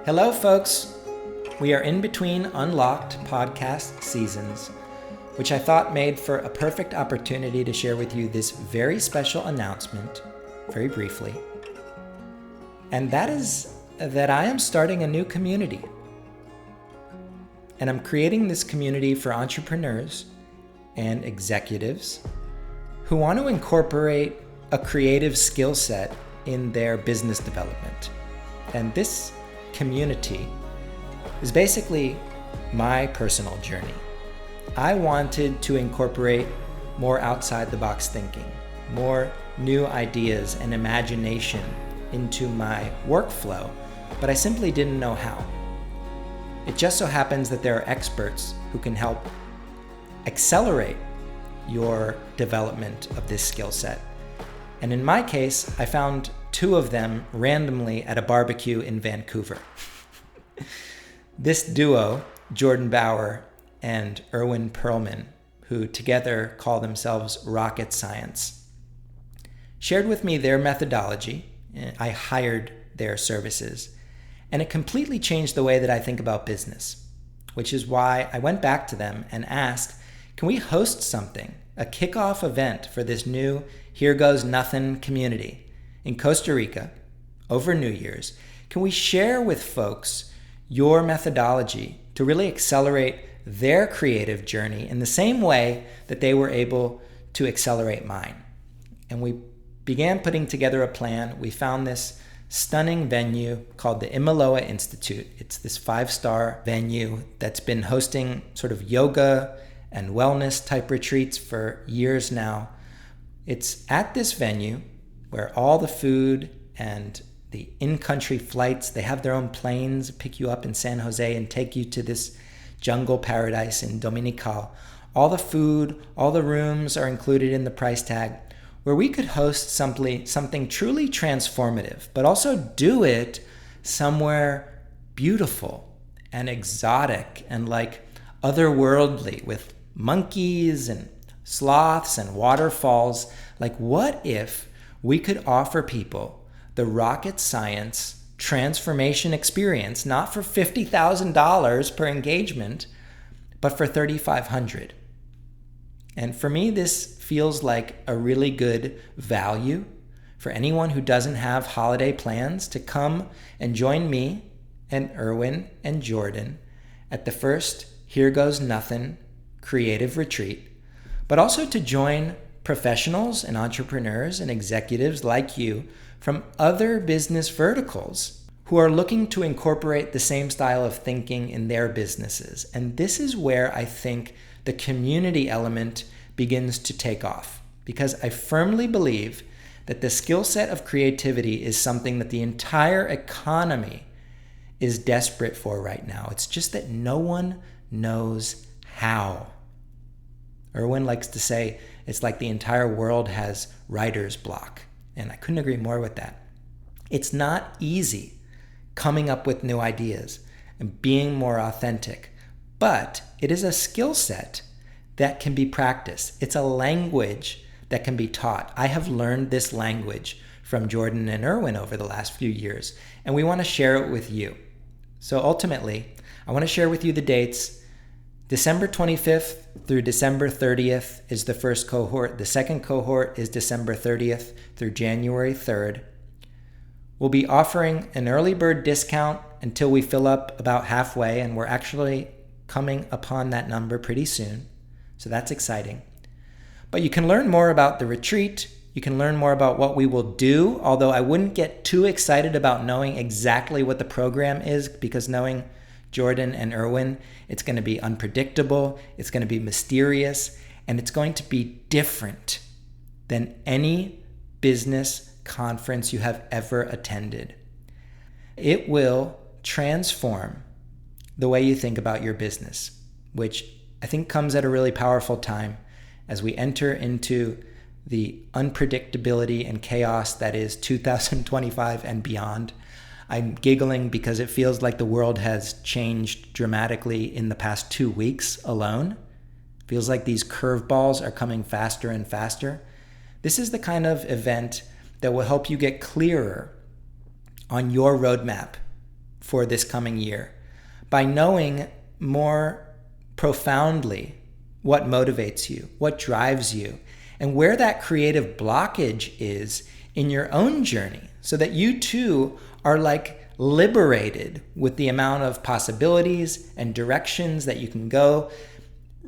Hello, folks. We are in between Unlocked podcast seasons, which I thought made for a perfect opportunity to share with you this very special announcement, very briefly. And that is that I am starting a new community. And I'm creating this community for entrepreneurs and executives who want to incorporate a creative skill set in their business development. And this community is basically my personal journey. I wanted to incorporate more outside the box thinking, more new ideas and imagination into my workflow, but I simply didn't know how. It just so happens that there are experts who can help accelerate your development of this skill set. And in my case, I found two of them randomly at a barbecue in Vancouver. This duo, Jordan Bauer and Erwin Perlman, who together call themselves Rocket Science, shared with me their methodology. I hired their services, and it completely changed the way that I think about business, which is why I went back to them and asked, can we host something, a kickoff event for this new Here Goes Nothing community in Costa Rica over New Year's? Can we share with folks your methodology to really accelerate their creative journey in the same way that they were able to accelerate mine? And we began putting together a plan. We found this stunning venue called the Imiloa Institute. It's this 5-star venue that's been hosting sort of yoga and wellness type retreats for years now. It's at this venue where all the food and the in-country flights, they have their own planes, pick you up in San Jose and take you to this jungle paradise in Dominical. All the food, all the rooms are included in the price tag, where we could host something truly transformative, but also do it somewhere beautiful and exotic and like otherworldly with monkeys and sloths and waterfalls. Like, what if we could offer people the Rocket Science transformation experience, not for $50,000 per engagement, but for $3,500? And for me, this feels like a really good value for anyone who doesn't have holiday plans to come and join me and Erwin and Jordan at the first Here Goes Nothing creative retreat, but also to join professionals and entrepreneurs and executives like you from other business verticals who are looking to incorporate the same style of thinking in their businesses. And this is where I think the community element begins to take off, because I firmly believe that the skill set of creativity is something that the entire economy is desperate for right now. It's just that no one knows how. Erwin likes to say it's like the entire world has writer's block, and I couldn't agree more with that. It's not easy coming up with new ideas and being more authentic, but it is a skill set that can be practiced. It's a language that can be taught. I have learned this language from Jordan and Erwin over the last few years, and we want to share it with you. So ultimately, I want to share with you the dates. December 25th through December 30th is the first cohort. The second cohort is December 30th through January 3rd. We'll be offering an early bird discount until we fill up about halfway, and we're actually coming upon that number pretty soon. So that's exciting. But you can learn more about the retreat. You can learn more about what we will do, although I wouldn't get too excited about knowing exactly what the program is, because knowing Jordan and Erwin, it's going to be unpredictable, it's going to be mysterious, and it's going to be different than any business conference you have ever attended. It will transform the way you think about your business, which I think comes at a really powerful time as we enter into the unpredictability and chaos that is 2025 and beyond. I'm giggling because it feels like the world has changed dramatically in the past 2 weeks alone. It feels like these curveballs are coming faster and faster. This is the kind of event that will help you get clearer on your roadmap for this coming year by knowing more profoundly what motivates you, what drives you, and where that creative blockage is in your own journey, so that you too are like liberated with the amount of possibilities and directions that you can go.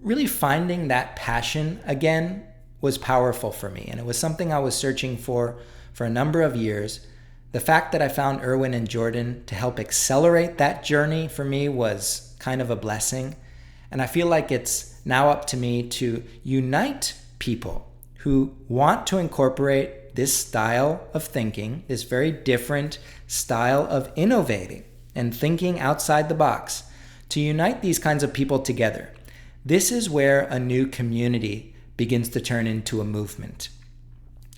Really finding that passion again was powerful for me, and it was something I was searching for a number of years. The fact that I found Erwin and Jordan to help accelerate that journey for me was kind of a blessing. And I feel like it's now up to me to unite people who want to incorporate this style of thinking, this very different style of innovating and thinking outside the box, to unite these kinds of people together. This is where a new community begins to turn into a movement.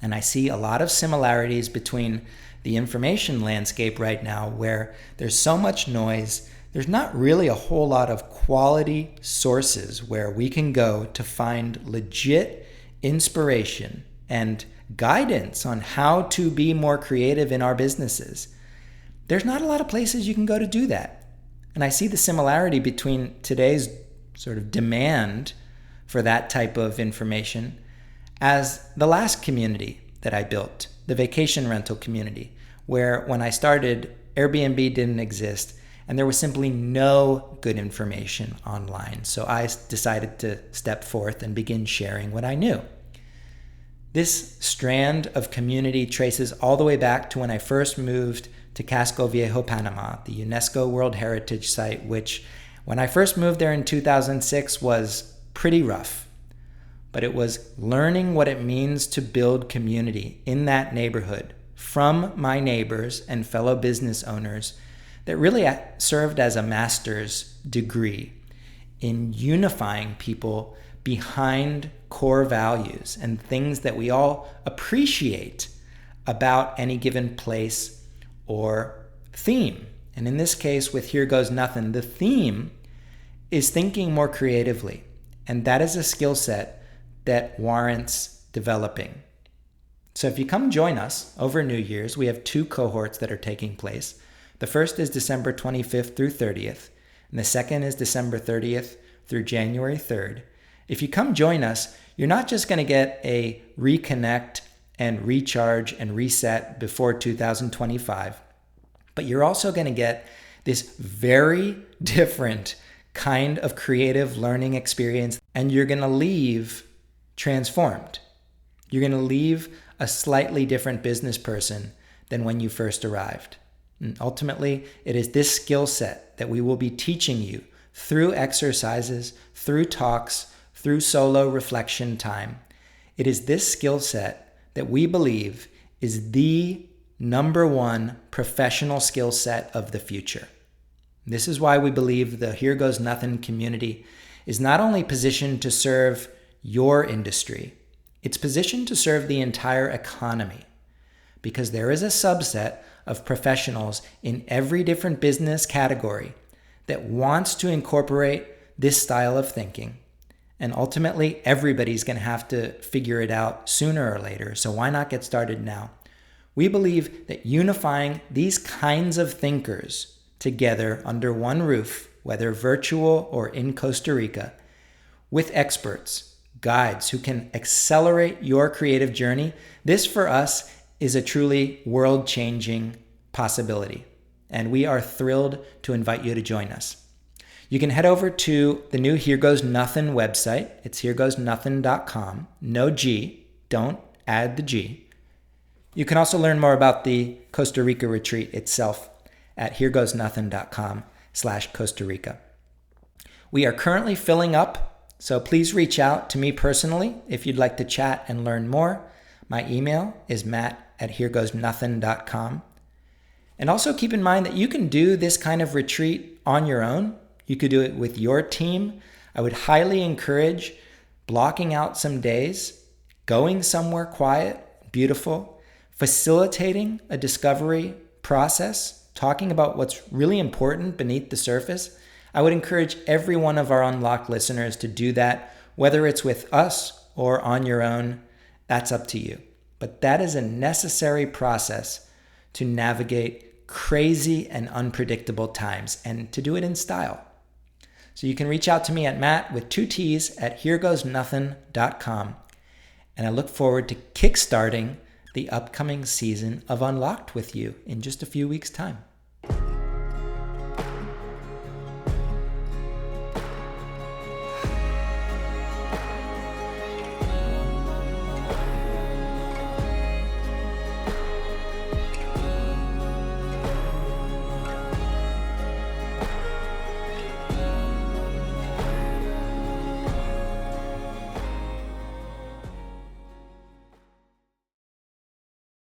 And I see a lot of similarities between the information landscape right now, where there's so much noise. There's not really a whole lot of quality sources where we can go to find legit inspiration and guidance on how to be more creative in our businesses. There's not a lot of places you can go to do that. And I see the similarity between today's sort of demand for that type of information as the last community that I built, the vacation rental community, where when I started, Airbnb didn't exist and there was simply no good information online. So I decided to step forth and begin sharing what I knew. This strand of community traces all the way back to when I first moved to Casco Viejo, Panama, the UNESCO World Heritage Site, which when I first moved there in 2006 was pretty rough. But it was learning what it means to build community in that neighborhood from my neighbors and fellow business owners that really served as a master's degree in unifying people behind core values and things that we all appreciate about any given place or theme. And in this case, with Here Goes Nothing, the theme is thinking more creatively. And that is a skill set that warrants developing. So if you come join us over New Year's, we have 2 cohorts that are taking place. The first is December 25th through 30th, and the second is December 30th through January 3rd. If you come join us, you're not just going to get a reconnect and recharge and reset before 2025, but you're also going to get this very different kind of creative learning experience, and you're going to leave transformed. You're going to leave a slightly different business person than when you first arrived. And ultimately, it is this skill set that we will be teaching you through exercises, through talks, through solo reflection time. It is this skill set that we believe is the number one professional skill set of the future. This is why we believe the Here Goes Nothing community is not only positioned to serve your industry, it's positioned to serve the entire economy, because there is a subset of professionals in every different business category that wants to incorporate this style of thinking. And ultimately, everybody's going to have to figure it out sooner or later. So why not get started now? We believe that unifying these kinds of thinkers together under one roof, whether virtual or in Costa Rica, with experts, guides who can accelerate your creative journey, this for us is a truly world-changing possibility. And we are thrilled to invite you to join us. You can head over to the new Here Goes Nothing website. It's heregoesnothing.com. No G. Don't add the G. You can also learn more about the Costa Rica retreat itself at heregoesnothing.com/Costa Rica. We are currently filling up, so please reach out to me personally if you'd like to chat and learn more. My email is matt@heregoesnothing.com. And also keep in mind that you can do this kind of retreat on your own. You could do it with your team. I would highly encourage blocking out some days, going somewhere quiet, beautiful, facilitating a discovery process, talking about what's really important beneath the surface. I would encourage every one of our Unlocked listeners to do that, whether it's with us or on your own. That's up to you. But that is a necessary process to navigate crazy and unpredictable times, and to do it in style. So you can reach out to me at Matt with 2 T's at heregoesnothin.com. And I look forward to kickstarting the upcoming season of Unlocked with you in just a few weeks' time.